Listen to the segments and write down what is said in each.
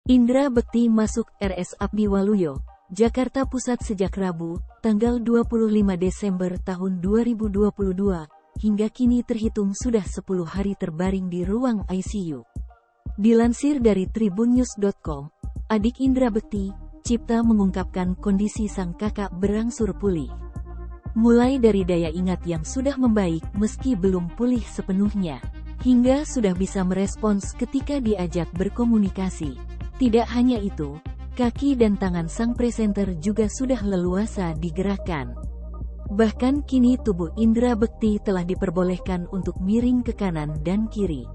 Indra Bekti masuk RS Abdi Waluyo, Jakarta Pusat sejak Rabu, tanggal 25 Desember tahun 2022, hingga kini terhitung sudah 10 hari terbaring di ruang ICU. Dilansir dari tribunnews.com, adik Indra Bekti, Cipta mengungkapkan kondisi sang kakak berangsur pulih. Mulai dari daya ingat yang sudah membaik meski belum pulih sepenuhnya, hingga sudah bisa merespons ketika diajak berkomunikasi. Tidak hanya itu, kaki dan tangan sang presenter juga sudah leluasa digerakkan. Bahkan kini tubuh Indra Bekti telah diperbolehkan untuk miring ke kanan dan kiri.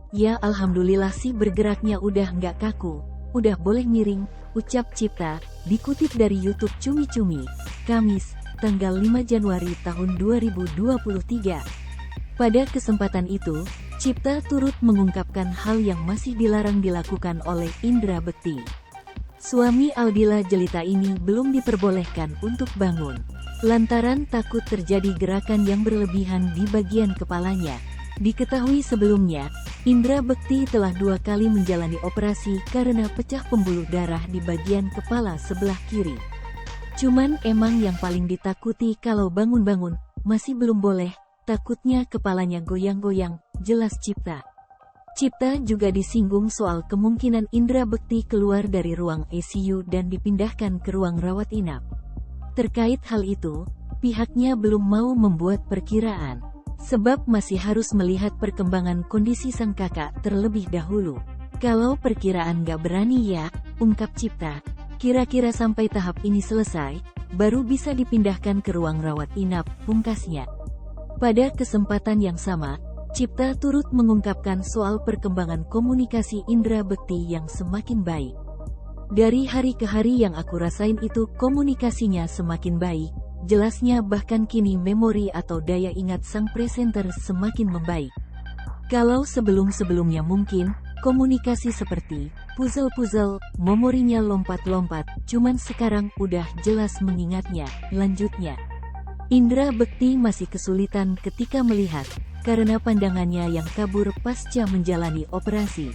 Ya alhamdulillah sih bergeraknya udah nggak kaku, udah boleh miring, ucap Cipta, dikutip dari YouTube Cumi Cumi, Kamis, tanggal 5 Januari tahun 2023. Pada kesempatan itu, Cipta turut mengungkapkan hal yang masih dilarang dilakukan oleh Indra Bekti. Suami Aldila Jelita ini belum diperbolehkan untuk bangun, lantaran takut terjadi gerakan yang berlebihan di bagian kepalanya. Diketahui sebelumnya, Indra Bekti telah 2 kali menjalani operasi karena pecah pembuluh darah di bagian kepala sebelah kiri. Cuman emang yang paling ditakuti kalau bangun-bangun, masih belum boleh, takutnya kepalanya goyang-goyang, jelas Cipta. Cipta juga disinggung soal kemungkinan Indra Bekti keluar dari ruang ICU dan dipindahkan ke ruang rawat inap. Terkait hal itu, pihaknya belum mau membuat perkiraan, sebab masih harus melihat perkembangan kondisi sang kakak terlebih dahulu. Kalau perkiraan gak berani ya, ungkap Cipta, kira-kira sampai tahap ini selesai, baru bisa dipindahkan ke ruang rawat inap, pungkasnya. Pada kesempatan yang sama, Cipta turut mengungkapkan soal perkembangan komunikasi Indra Bekti yang semakin baik. Dari hari ke hari yang aku rasain itu komunikasinya semakin baik, jelasnya bahkan kini memori atau daya ingat sang presenter semakin membaik. Kalau sebelum-sebelumnya mungkin, komunikasi seperti puzzle-puzzle, memorinya lompat-lompat, cuman sekarang udah jelas mengingatnya, lanjutnya. Indra Bekti masih kesulitan ketika melihat, karena pandangannya yang kabur pasca menjalani operasi.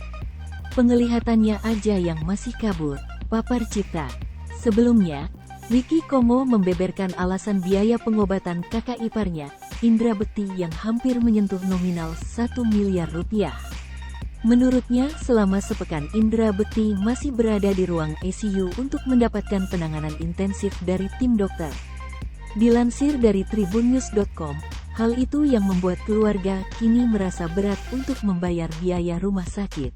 Penglihatannya aja yang masih kabur, papar Cipta. Sebelumnya, Wiki Komo membeberkan alasan biaya pengobatan kakak iparnya, Indra Bekti yang hampir menyentuh nominal 1 miliar rupiah. Menurutnya, selama sepekan Indra Bekti masih berada di ruang ICU untuk mendapatkan penanganan intensif dari tim dokter. Dilansir dari tribunnews.com, hal itu yang membuat keluarga kini merasa berat untuk membayar biaya rumah sakit.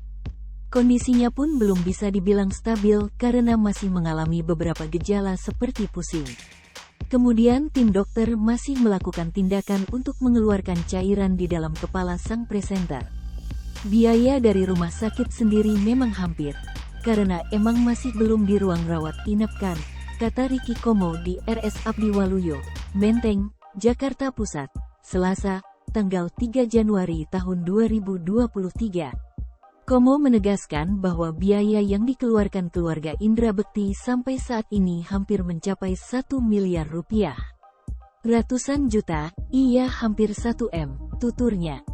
Kondisinya pun belum bisa dibilang stabil karena masih mengalami beberapa gejala seperti pusing. Kemudian tim dokter masih melakukan tindakan untuk mengeluarkan cairan di dalam kepala sang presenter. Biaya dari rumah sakit sendiri memang hampir, karena emang masih belum di ruang rawat inap kan, kata Ricky Komo di RS Abdi Waluyo, Menteng, Jakarta Pusat, Selasa, tanggal 3 Januari tahun 2023. Komo menegaskan bahwa biaya yang dikeluarkan keluarga Indra Bekti sampai saat ini hampir mencapai 1 miliar rupiah. Ratusan juta, iya hampir 1 M, tuturnya.